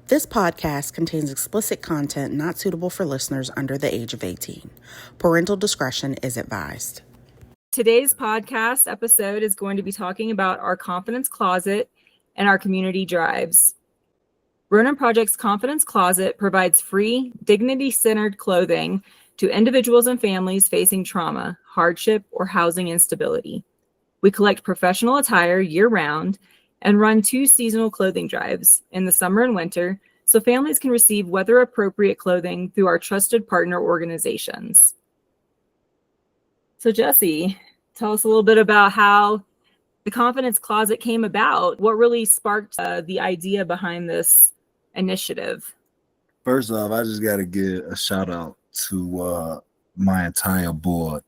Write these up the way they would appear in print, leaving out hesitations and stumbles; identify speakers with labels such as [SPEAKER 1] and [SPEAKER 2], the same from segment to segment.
[SPEAKER 1] This podcast contains explicit content not suitable for listeners under the age of 18. Parental discretion is advised.
[SPEAKER 2] Today's podcast episode is going to be talking about our confidence closet and our community drives. Ronin Project's Confidence Closet provides free, dignity-centered clothing to individuals and families facing trauma, hardship, or housing instability. We collect professional attire year-round and run 2 seasonal clothing drives in the summer and winter so families can receive weather-appropriate clothing through our trusted partner organizations. So Jesse, tell us a little bit about how the Confidence Closet came about. What really sparked the idea behind this initiative?
[SPEAKER 3] First off, I just got to give a shout out to my entire board,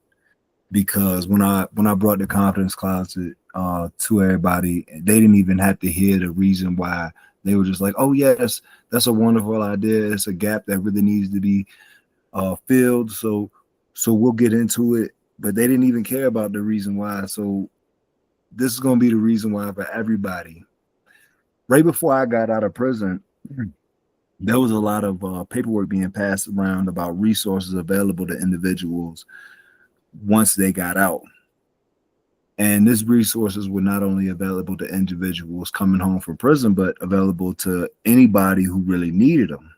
[SPEAKER 3] because when I brought the Confidence Closet to everybody, they didn't even have to hear the reason why. They were just like, "Oh yes, that's a wonderful idea. It's a gap that really needs to be filled. So we'll get into it." But they didn't even care about the reason why. So this is going to be the reason why for everybody. Right before I got out of prison, there was a lot of paperwork being passed around about resources available to individuals once they got out. And these resources were not only available to individuals coming home from prison, but available to anybody who really needed them,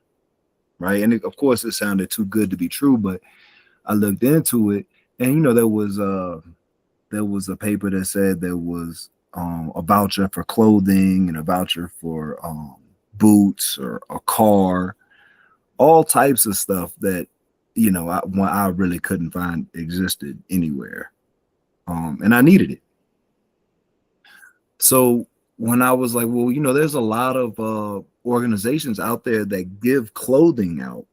[SPEAKER 3] right? And of course, it sounded too good to be true, but I looked into it, and there was a paper that said there was a voucher for clothing and a voucher for boots or a car, all types of stuff that I really couldn't find existed anywhere, and I needed it. So when I was like, well, there's a lot of organizations out there that give clothing out,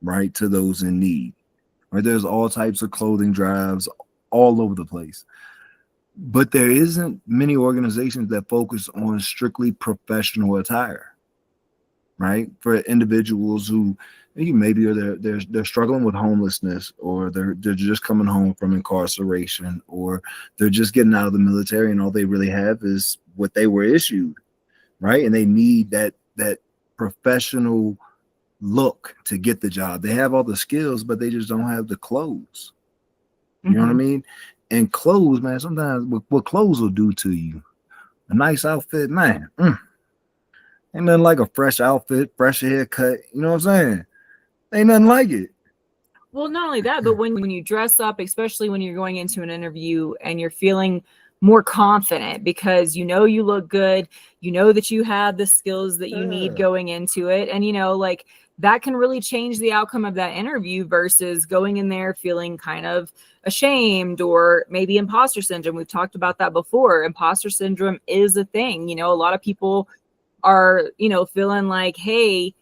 [SPEAKER 3] right, to those in need. Right, there's all types of clothing drives all over the place, but there isn't many organizations that focus on strictly professional attire, right, for individuals who maybe they're struggling with homelessness, or they're just coming home from incarceration, or they're just getting out of the military and all they really have is what they were issued, right, and they need that professional look to get the job. They have all the skills, but they just don't have the clothes. You know what I mean? And clothes, man, sometimes what clothes will do to you, a nice outfit, man, ain't nothing like a fresh outfit, fresh haircut. You know what I'm saying? Ain't nothing like it.
[SPEAKER 2] Well, not only that, but when you dress up, especially when you're going into an interview and you're feeling more confident because you look good, that you have the skills that you need going into it, and like that can really change the outcome of that interview versus going in there feeling kind of ashamed or maybe imposter syndrome. We've talked about that before. Imposter syndrome is a thing. A lot of people are, feeling like, hey,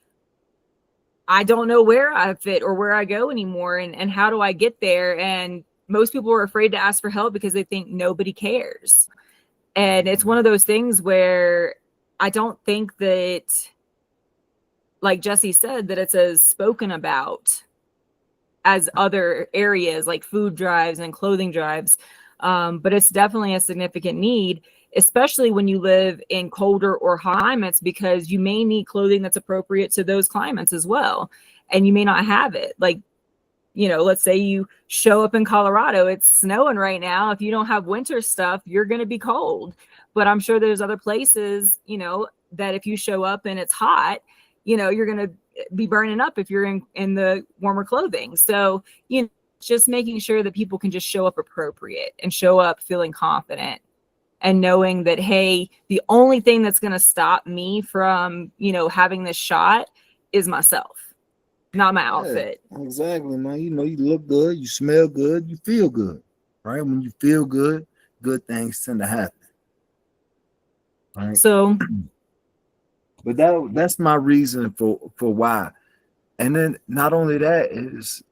[SPEAKER 2] I don't know where I fit or where I go anymore, and how do I get there? And most people are afraid to ask for help because they think nobody cares. And it's one of those things where I don't think that, like Jesse said, that it's as spoken about as other areas like food drives and clothing drives. But it's definitely a significant need, especially when you live in colder or hot climates, because you may need clothing that's appropriate to those climates as well. And you may not have it. Like, let's say you show up in Colorado, it's snowing right now. If you don't have winter stuff, you're going to be cold. But I'm sure there's other places, that if you show up and it's hot, you're going to be burning up if you're in the warmer clothing. So, just making sure that people can just show up appropriate and show up feeling confident and knowing that, hey, the only thing that's going to stop me from, having this shot is myself, not my outfit.
[SPEAKER 3] Exactly, man. You look good, you smell good, you feel good, right? When you feel good, good things tend to happen. Right?
[SPEAKER 2] So,
[SPEAKER 3] but that's my reason for why. And then not only that is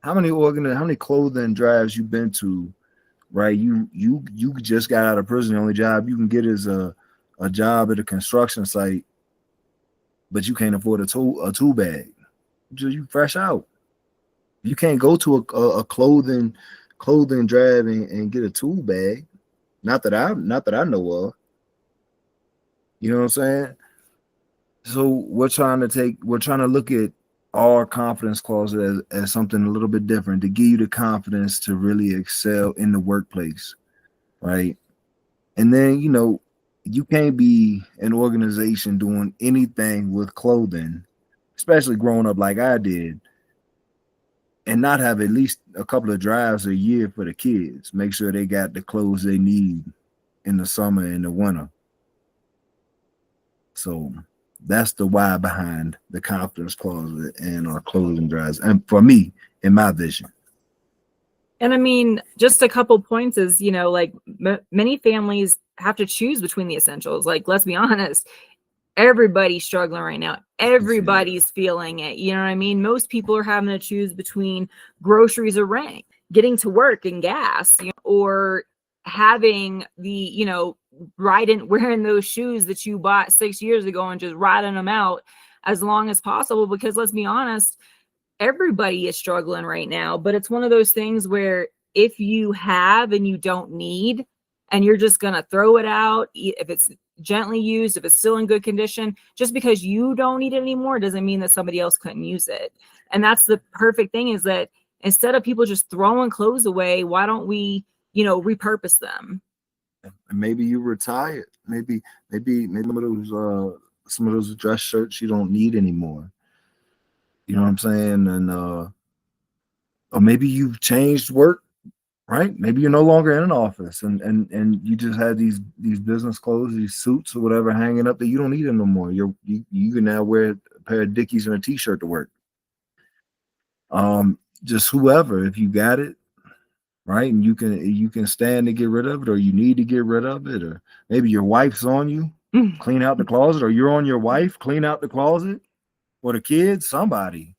[SPEAKER 3] how many clothing drives you've been to, right? You just got out of prison. The only job you can get is a job at a construction site, but you can't afford a tool bag. You fresh out. You can't go to a clothing drive and get a tool bag. Not that I know of. You know what I'm saying? So we're trying to look at our confidence clause as something a little bit different to give you the confidence to really excel in the workplace, right? And then, you can't be an organization doing anything with clothing, especially growing up like I did, and not have at least a couple of drives a year for the kids. Make sure they got the clothes they need in the summer and the winter. So that's the why behind the confidence clause and our closing drives. And for me, in my vision.
[SPEAKER 2] And I mean, just a couple points is, like many families have to choose between the essentials. Like, let's be honest, everybody's struggling right now. Everybody's feeling it. You know what I mean? Most people are having to choose between groceries or rent, getting to work and gas, or having wearing those shoes that you bought 6 years ago and just riding them out as long as possible. Because let's be honest, everybody is struggling right now, but it's one of those things where if you have and you don't need, and you're just going to throw it out, if it's gently used, if it's still in good condition, just because you don't need it anymore doesn't mean that somebody else couldn't use it. And that's the perfect thing, is that instead of people just throwing clothes away, why don't we, repurpose them?
[SPEAKER 3] Maybe you retired. Maybe some of those dress shirts you don't need anymore. You know what I'm saying? And or maybe you've changed work, right? Maybe you're no longer in an office, and you just had these business clothes, these suits or whatever hanging up that you don't need them no more. You can now wear a pair of Dickies and a t-shirt to work. Just whoever, if you got it, right, and you can stand to get rid of it, or you need to get rid of it, or maybe your wife's on you, clean out the closet, or you're on your wife, clean out the closet, or the kids, somebody.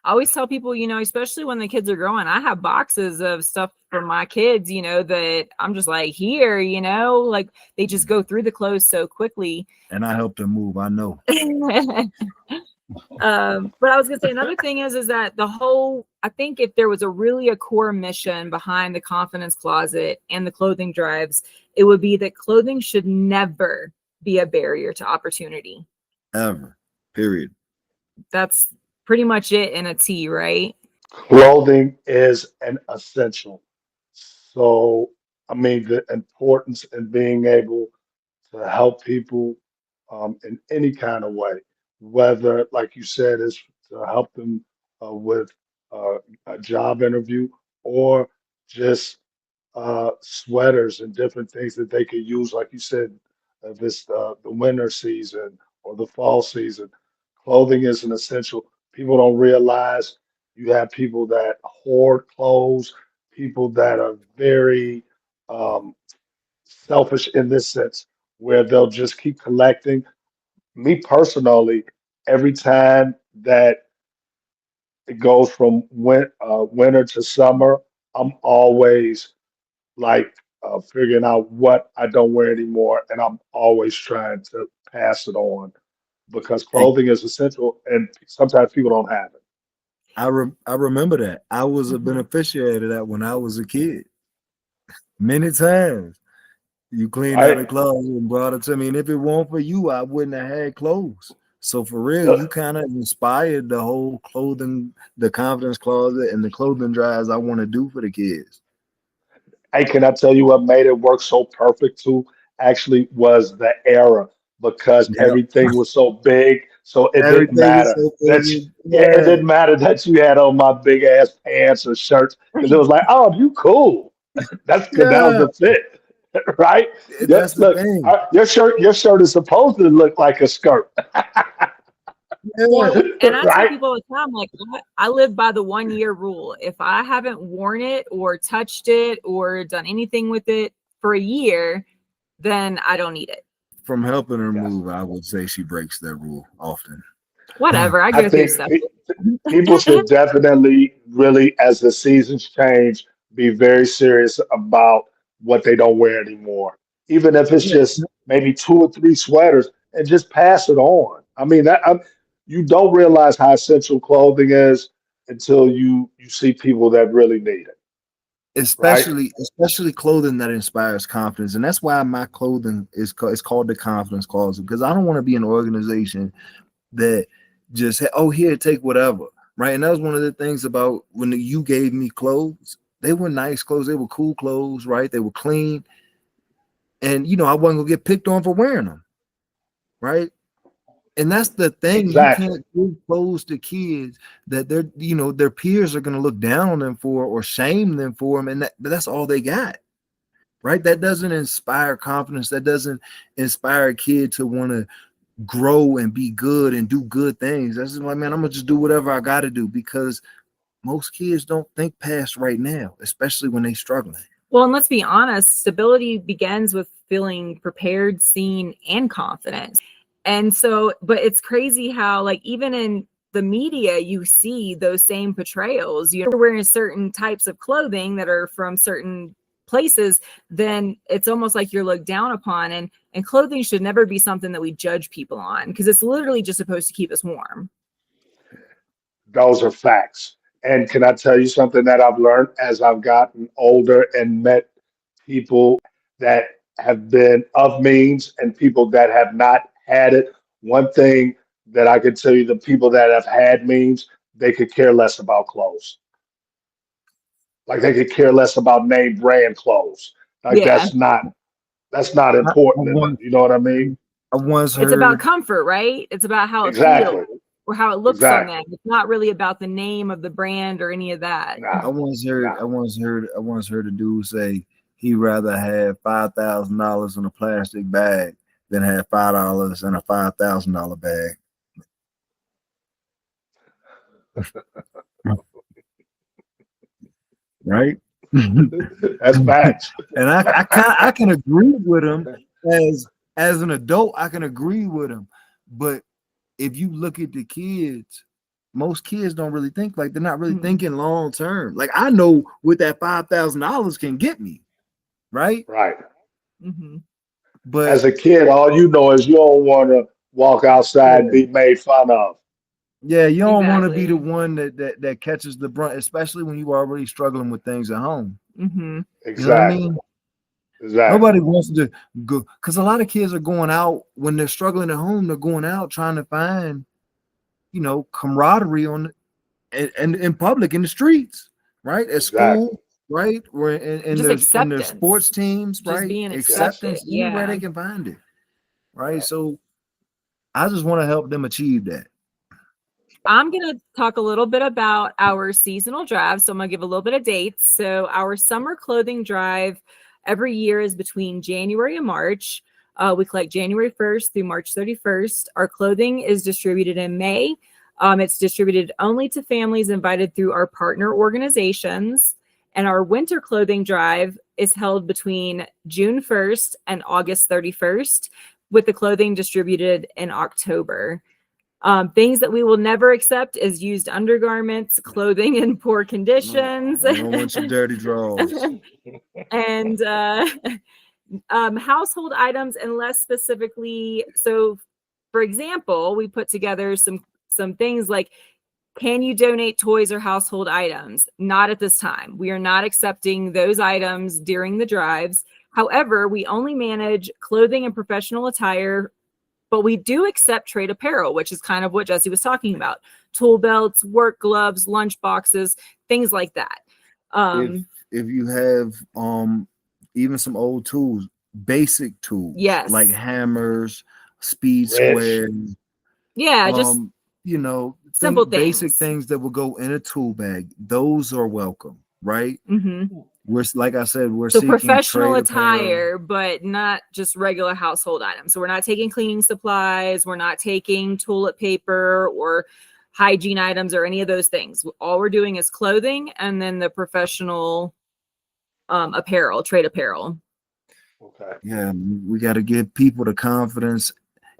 [SPEAKER 2] I always tell people, especially when the kids are growing, I have boxes of stuff for my kids, that I'm just like, here, like they just go through the clothes so quickly.
[SPEAKER 3] And I help them move, I know.
[SPEAKER 2] But I was gonna say another thing is that I think if there was a core mission behind the confidence closet and the clothing drives, it would be that clothing should never be a barrier to opportunity.
[SPEAKER 3] Ever. Period.
[SPEAKER 2] That's pretty much it in a T, right?
[SPEAKER 4] Clothing is an essential. So, I mean, the importance in being able to help people in any kind of way, whether, like you said, is to help them with a job interview or just sweaters and different things that they could use, like you said, if it's the winter season or the fall season. Clothing is an essential. People don't realize you have people that hoard clothes, people that are very um, selfish in this sense, where they'll just keep collecting. Me personally, every time that it goes from winter to summer, I'm always like figuring out what I don't wear anymore, and I'm always trying to pass it on because
[SPEAKER 3] Hey,
[SPEAKER 4] clothing is essential, and sometimes people don't have it.
[SPEAKER 3] I remember that. I was a beneficiary of that when I was a kid. Many times. You cleaned out
[SPEAKER 4] Right?
[SPEAKER 3] the closet and brought it to me. And if it weren't for you, I wouldn't have had clothes. So for real,
[SPEAKER 4] Uh,
[SPEAKER 3] you kind of inspired the whole clothing, the confidence closet and the clothing drives I want to do for the kids.
[SPEAKER 4] Hey, can I tell you what made it work so perfect too? Actually, was the era because
[SPEAKER 3] Yep.
[SPEAKER 4] everything was so big, so it didn't
[SPEAKER 3] Everything is
[SPEAKER 4] matter
[SPEAKER 3] so
[SPEAKER 4] that
[SPEAKER 3] big.
[SPEAKER 4] it
[SPEAKER 3] Yeah.
[SPEAKER 4] didn't matter that you had on my big ass pants or shirts because it was like, oh, you cool. That's because that was
[SPEAKER 3] Yeah.
[SPEAKER 4] the fit, right? Yeah,
[SPEAKER 3] That's the
[SPEAKER 4] look,
[SPEAKER 3] thing.
[SPEAKER 4] your shirt is supposed to look like a skirt,
[SPEAKER 2] Well,
[SPEAKER 3] Yeah.
[SPEAKER 2] and I tell
[SPEAKER 4] right?
[SPEAKER 2] people all the time, like, I live by the 1 year rule. If I haven't worn it or touched it or done anything with it for a year, then I don't need it.
[SPEAKER 3] From helping her
[SPEAKER 4] Yes.
[SPEAKER 3] move, I would say she breaks that rule often.
[SPEAKER 2] Whatever. I
[SPEAKER 4] I
[SPEAKER 2] go through
[SPEAKER 4] think
[SPEAKER 2] stuff.
[SPEAKER 4] people should definitely really, as the seasons change, be very serious about what they don't wear anymore. Even if it's
[SPEAKER 3] Yeah.
[SPEAKER 4] just maybe two or three sweaters, and just pass it on. I mean, you don't realize how essential clothing is until you see people that really need it. right?
[SPEAKER 3] especially clothing that inspires confidence. And that's why my clothing is it's called the Confidence Closet, because I don't want to be an organization that just, oh, here, take whatever, right? And that was one of the things about when you gave me clothes. They were nice clothes, they were cool clothes, right? They were clean, and I wasn't gonna get picked on for wearing them, right? And that's the thing. You
[SPEAKER 4] Exactly.
[SPEAKER 3] can't give clothes to kids that their peers are gonna look down on them for or shame them for them, and that's all they got, right? That doesn't inspire confidence. That doesn't inspire a kid to want to grow and be good and do good things. That's just like, man, I'm gonna just do whatever I gotta do, because most kids don't think past right now, especially when they're struggling.
[SPEAKER 2] Well, and let's be honest, stability begins with feeling prepared, seen, and confident. And so, but it's crazy how, like, even in the media, you see those same portrayals. You're wearing certain types of clothing that are from certain places, then it's almost like you're looked down upon. And clothing should never be something that we judge people on, because it's literally just supposed to keep us warm.
[SPEAKER 4] Those are facts. And can I tell you something that I've learned as I've gotten older and met people that have been of means and people that have not had it? One thing that I can tell you, the people that have had means, they could care less about clothes. Like they could care less about name brand clothes. Like
[SPEAKER 2] Yeah.
[SPEAKER 4] that's not
[SPEAKER 3] I, I
[SPEAKER 4] important enough.
[SPEAKER 3] once
[SPEAKER 4] You know what I mean?
[SPEAKER 3] I once
[SPEAKER 2] It's about
[SPEAKER 3] heard,
[SPEAKER 2] comfort, right? It's about how it feels
[SPEAKER 4] Exactly.
[SPEAKER 2] or how it looks on them.
[SPEAKER 4] Exactly.
[SPEAKER 2] It's not really about the name of the brand or any of that.
[SPEAKER 3] I
[SPEAKER 4] Nah,
[SPEAKER 3] once heard,
[SPEAKER 4] nah.
[SPEAKER 3] I once heard, I once heard a dude say he'd rather have $5,000 in a plastic bag than have $5 in a $5,000 bag. Right?
[SPEAKER 4] That's facts.
[SPEAKER 3] And I can agree with him as an adult. I can agree with him, but if you look at the kids, most kids don't really think, like, they're not really thinking long term. Like, I know what that $5,000 can get me, right?
[SPEAKER 4] Right.
[SPEAKER 2] Mm-hmm.
[SPEAKER 3] But
[SPEAKER 4] As a kid, all you know is you don't want to walk outside and
[SPEAKER 3] yeah,
[SPEAKER 4] be made fun of.
[SPEAKER 3] yeah, you don't want to be the
[SPEAKER 2] Exactly.
[SPEAKER 3] one that catches the brunt, especially when you are already struggling with things at home.
[SPEAKER 2] Mm-hmm.
[SPEAKER 3] You know what I
[SPEAKER 4] Exactly.
[SPEAKER 3] mean?
[SPEAKER 4] Exactly.
[SPEAKER 3] Nobody wants to go, because a lot of kids are going out when they're struggling at home. They're going out trying to find, camaraderie and in public, in the streets, right? At
[SPEAKER 4] Exactly.
[SPEAKER 3] school, right? Or in
[SPEAKER 2] Just
[SPEAKER 3] their sports
[SPEAKER 2] acceptance.
[SPEAKER 3] teams,
[SPEAKER 2] Just
[SPEAKER 3] right?
[SPEAKER 2] being
[SPEAKER 4] Yes.
[SPEAKER 2] accepted.
[SPEAKER 3] Acceptance, anywhere
[SPEAKER 2] Yeah.
[SPEAKER 3] they can find it, right?
[SPEAKER 4] Right.
[SPEAKER 3] So I just want to help them achieve that.
[SPEAKER 2] I'm going to talk a little bit about our seasonal drive. So I'm going to give a little bit of dates. So our summer clothing drive every year is between January and March. We collect January 1st through March 31st. Our clothing is distributed in May. It's distributed only to families invited through our partner organizations. And our winter clothing drive is held between June 1st and August 31st, with the clothing distributed in October. Things that we will never accept is used undergarments, clothing in poor conditions,
[SPEAKER 3] I don't want your dirty drawers.
[SPEAKER 2] and household items, unless specifically. So, for example, we put together some things like, can you donate toys or household items? Not at this time. We are not accepting those items during the drives. However, we only manage clothing and professional attire, but we do accept trade apparel, which is kind of what Jesse was talking about. Tool belts, work gloves, lunch boxes, things like that.
[SPEAKER 3] if if you have even some old tools, basic tools like
[SPEAKER 2] Yes.
[SPEAKER 3] hammers, speed
[SPEAKER 4] Rich.
[SPEAKER 3] squares,
[SPEAKER 2] Yeah, just simple
[SPEAKER 3] basic
[SPEAKER 2] things.
[SPEAKER 3] things that will go in a tool bag, those are welcome, right?
[SPEAKER 2] Mm-hmm.
[SPEAKER 3] We're, like I said, we're
[SPEAKER 2] So
[SPEAKER 3] seeking
[SPEAKER 2] professional
[SPEAKER 3] trade apparel.
[SPEAKER 2] attire, but not just regular household items. So we're not taking cleaning supplies. We're not taking toilet paper or hygiene items or any of those things. All we're doing is clothing and then the professional apparel, trade apparel.
[SPEAKER 4] Okay.
[SPEAKER 3] Yeah, we got to give people the confidence.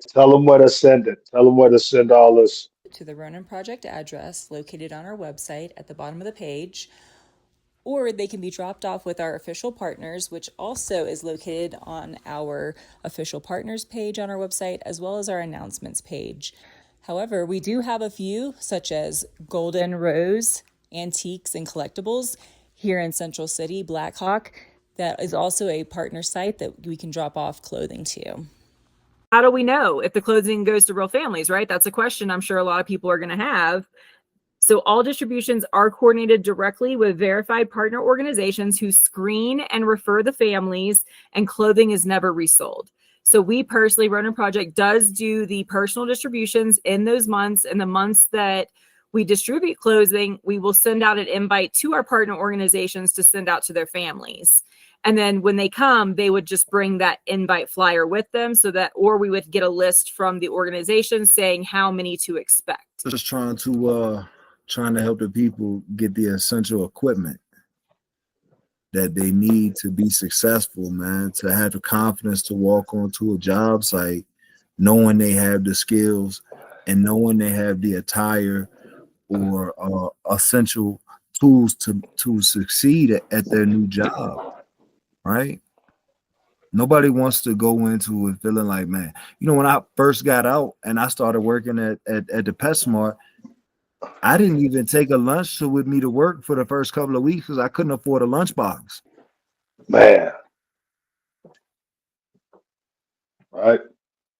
[SPEAKER 4] Tell them where to send it. Tell them where to send all this.
[SPEAKER 5] To the Ronin Project address located on our website at the bottom of the page, or they can be dropped off with our official partners, which also is located on our official partners page on our website, as well as our announcements page. However, we do have a few, such as Golden Rose, Antiques, and Collectibles. here in Central City, Blackhawk, that is also a partner site that we can drop off clothing to.
[SPEAKER 2] How do we know if the clothing goes to real families, right? That's a question I'm sure a lot of people are going to have. So all distributions are coordinated directly with verified partner organizations who screen and refer the families, and clothing is never resold. So we personally, Ronin Project does do the personal distributions in those months. And the months that we distribute clothing, we will send out an invite to our partner organizations to send out to their families. And then when they come, they would just bring that invite flyer with them, so that, or we would get a list from the organization saying how many to expect.
[SPEAKER 3] Just trying to help the people get the essential equipment that they need to be successful, man, to have the confidence to walk onto a job site knowing they have the skills and knowing they have the attire or essential tools to succeed at their new job, right? Nobody wants to go into it feeling like, man, when I first got out and I started working at the PetSmart, I didn't even take a lunch with me to work for the first couple of weeks because I couldn't afford a lunchbox.
[SPEAKER 4] Man.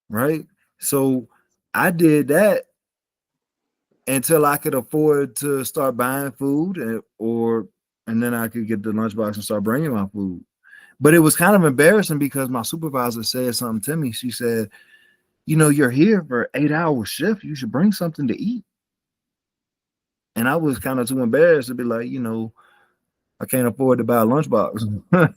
[SPEAKER 4] Right.
[SPEAKER 3] So I did that until I could afford to start buying food, and then I could get the lunchbox and start bringing my food. But it was kind of embarrassing because my supervisor said something to me. She said, you're here for 8-hour shift. You should bring something to eat. And I was kind of too embarrassed to be like, I can't afford to buy a lunchbox.
[SPEAKER 2] Well,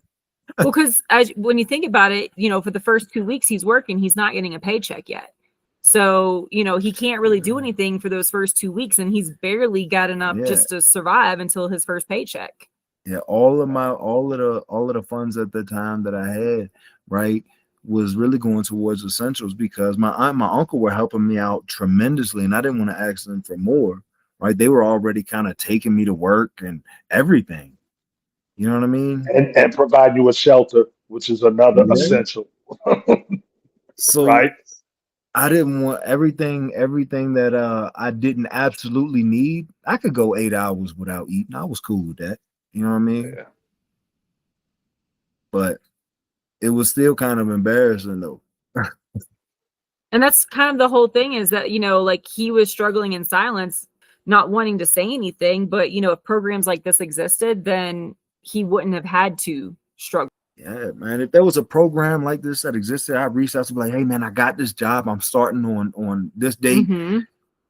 [SPEAKER 2] because when you think about it, for the first 2 weeks he's working, he's not getting a paycheck yet. So, he can't really do anything for those first 2 weeks, and he's barely got enough just to survive until his first paycheck.
[SPEAKER 3] Yeah, all of the funds at the time that I had, right, was really going towards essentials because my aunt and my uncle were helping me out tremendously, and I didn't want to ask them for more, right? They were already kind of taking me to work and everything. You know what I mean?
[SPEAKER 4] And provide you a shelter, which is another essential.
[SPEAKER 3] So
[SPEAKER 4] right.
[SPEAKER 3] I didn't want everything that I didn't absolutely need. I could go 8 hours without eating. I was cool with that. You know what I mean?
[SPEAKER 4] Yeah.
[SPEAKER 3] But it was still kind of embarrassing though.
[SPEAKER 2] And that's kind of the whole thing, is that, like, he was struggling in silence, not wanting to say anything. But, if programs like this existed, then he wouldn't have had to struggle.
[SPEAKER 3] Yeah, man. If there was a program like this that existed, I'd reach out to be like, hey, man, I got this job. I'm starting on this date,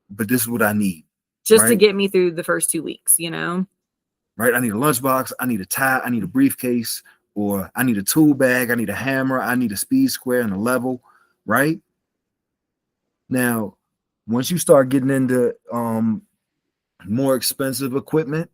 [SPEAKER 3] but this is what I need.
[SPEAKER 2] Just to get me through the first 2 weeks,
[SPEAKER 3] Right? I need a lunchbox. I need a tie. I need a briefcase, or I need a tool bag. I need a hammer. I need a speed square and a level, right? Now, once you start getting into more expensive equipment,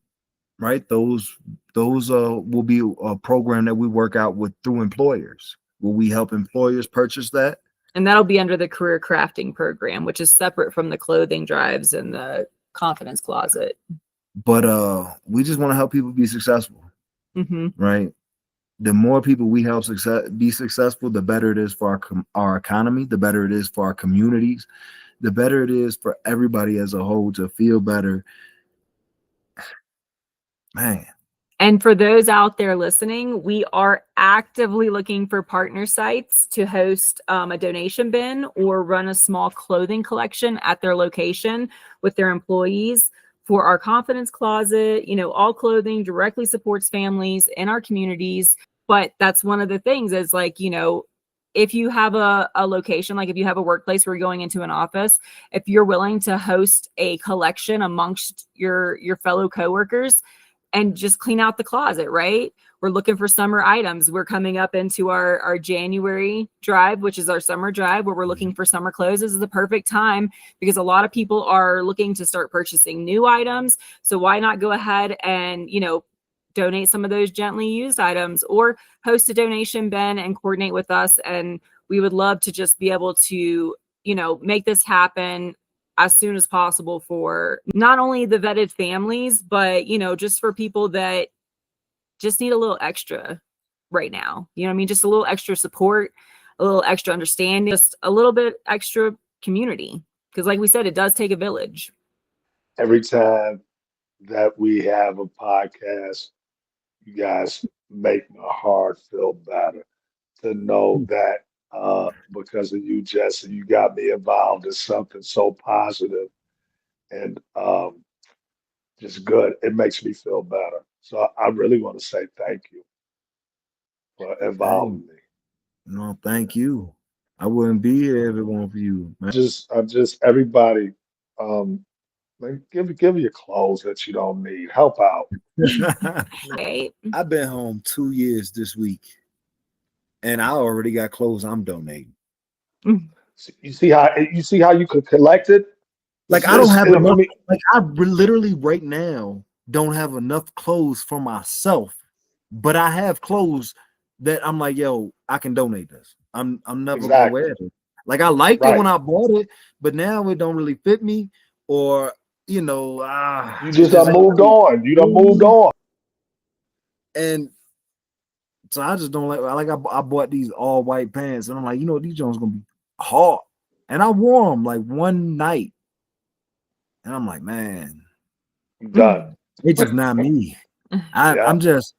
[SPEAKER 3] right? Those will be a program that we work out with through employers. Will we help employers purchase that?
[SPEAKER 2] And that'll be under the career crafting program, which is separate from the clothing drives and the confidence closet.
[SPEAKER 3] But we just want to help people be successful, right? The more people we help be successful, the better it is for our economy, the better it is for our communities, the better it is for everybody as a whole to feel better. Man.
[SPEAKER 2] And for those out there listening, we are actively looking for partner sites to host a donation bin or run a small clothing collection at their location with their employees. For our confidence closet, all clothing directly supports families in our communities. But that's one of the things is, like, if you have a location, like if you have a workplace where you're going into an office, if you're willing to host a collection amongst your fellow coworkers and just clean out the closet, right? We're looking for summer items. We're coming up into our January drive, which is our summer drive, where we're looking for summer clothes. This is the perfect time because a lot of people are looking to start purchasing new items. So why not go ahead and, donate some of those gently used items, or host a donation bin and coordinate with us. And we would love to just be able to, make this happen as soon as possible for not only the vetted families, but, just for people that just need a little extra right now. You know what I mean? Just a little extra support, a little extra understanding, just a little bit extra community. Because like we said, it does take a village.
[SPEAKER 4] Every time that we have a podcast, You guys make my heart feel better to know that because of you, Jesse, you got me involved in something so positive and just good. It makes me feel better. So I really want to say thank you for
[SPEAKER 3] Hey,
[SPEAKER 4] involving me.
[SPEAKER 3] no, thank you. I wouldn't be here if it weren't for you, man.
[SPEAKER 4] I'm just everybody. Like, give your clothes that you don't need. Help out.
[SPEAKER 2] Right?
[SPEAKER 3] I've been home 2 years this week, and I already got clothes I'm donating.
[SPEAKER 4] You see how you could collect it.
[SPEAKER 3] Like I don't have
[SPEAKER 4] I
[SPEAKER 3] enough.
[SPEAKER 4] mean,
[SPEAKER 3] Like literally right now don't have enough clothes for myself, but I have clothes that I'm like, yo, I can donate this. I'm never gonna
[SPEAKER 4] exactly
[SPEAKER 3] wear it. Like I liked it
[SPEAKER 4] right.
[SPEAKER 3] when I bought it, but now it don't really fit me, or
[SPEAKER 4] You
[SPEAKER 3] it
[SPEAKER 4] just
[SPEAKER 3] just
[SPEAKER 4] done
[SPEAKER 3] ain't
[SPEAKER 4] moved
[SPEAKER 3] really
[SPEAKER 4] on. You done moved
[SPEAKER 3] me.
[SPEAKER 4] on.
[SPEAKER 3] And so I just don't I bought these all white pants, and I'm like, these Jones gonna be hard. And I wore them like one night, and I'm like, man,
[SPEAKER 4] I'm done.
[SPEAKER 3] it's just not me.
[SPEAKER 4] Yeah,
[SPEAKER 3] I'm just,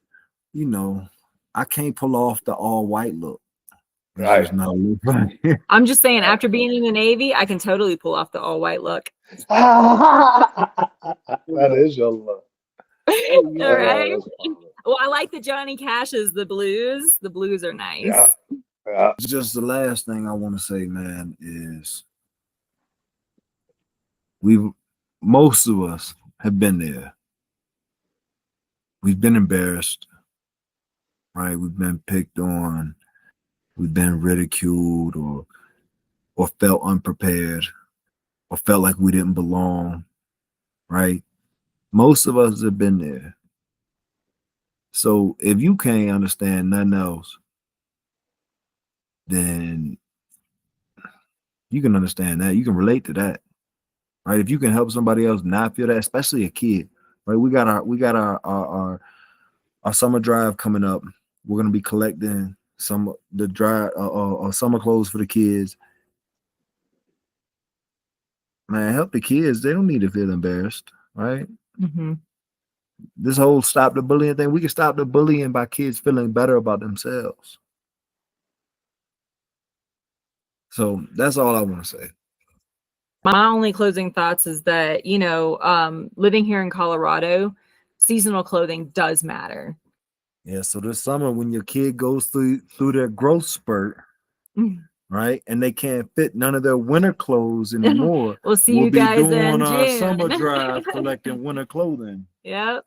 [SPEAKER 3] I can't pull off the all white look. It's
[SPEAKER 4] right.
[SPEAKER 3] just not a look right.
[SPEAKER 2] I'm just saying, after being in the Navy, I can totally pull off the all white look.
[SPEAKER 4] That is your look.
[SPEAKER 2] All
[SPEAKER 3] Yeah.
[SPEAKER 2] right.
[SPEAKER 4] That's funny.
[SPEAKER 2] Well, I like the Johnny Cash's, the blues. The blues are
[SPEAKER 4] Yeah,
[SPEAKER 2] nice.
[SPEAKER 4] yeah.
[SPEAKER 3] Just the last thing I want to say, man, is we've most of us have been there. We've been embarrassed, right? We've been picked on, we've been ridiculed, or felt unprepared, or felt like we didn't belong, right? Most of us have been there. So if you can't understand nothing else, then you can understand that. You can relate to that, right? If you can help somebody else not feel that, especially a kid, right? We got our summer drive coming up. We're gonna be collecting the dry summer clothes for the kids. Man, help the kids. They don't need to feel embarrassed, right?
[SPEAKER 2] Mm-hmm.
[SPEAKER 3] This whole stop the bullying thing, we can stop the bullying by kids feeling better about themselves. So that's all I want to say.
[SPEAKER 2] My only closing thoughts is that, living here in Colorado, seasonal clothing does matter.
[SPEAKER 3] Yeah. So this summer, when your kid goes through their growth spurt, right, and they can't fit none of their winter clothes anymore,
[SPEAKER 2] We'll see
[SPEAKER 3] we'll
[SPEAKER 2] you
[SPEAKER 3] be
[SPEAKER 2] guys
[SPEAKER 3] doing
[SPEAKER 2] in
[SPEAKER 3] our
[SPEAKER 2] June.
[SPEAKER 3] summer drive collecting winter clothing.
[SPEAKER 2] Yep.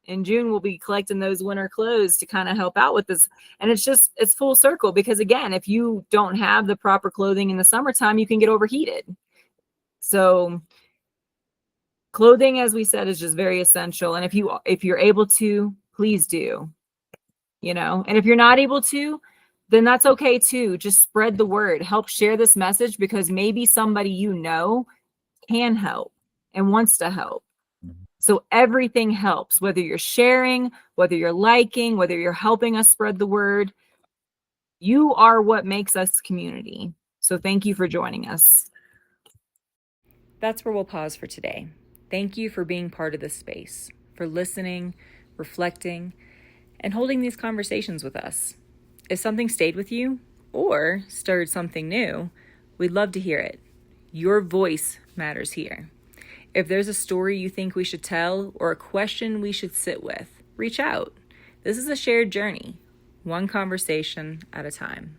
[SPEAKER 2] In June, we'll be collecting those winter clothes to kind of help out with this. And it's full circle because, again, if you don't have the proper clothing in the summertime, you can get overheated. So clothing, as we said, is just very essential. And if you're able to, please do, and if you're not able to, then that's okay too. Just spread the word, help share this message, because maybe somebody can help and wants to help. So everything helps, whether you're sharing, whether you're liking, whether you're helping us spread the word. You are what makes us community. So thank you for joining us.
[SPEAKER 5] That's where we'll pause for today. Thank you for being part of this space, for listening, reflecting, and holding these conversations with us. If something stayed with you or stirred something new, we'd love to hear it. Your voice matters here. If there's a story you think we should tell or a question we should sit with, reach out. This is a shared journey, one conversation at a time.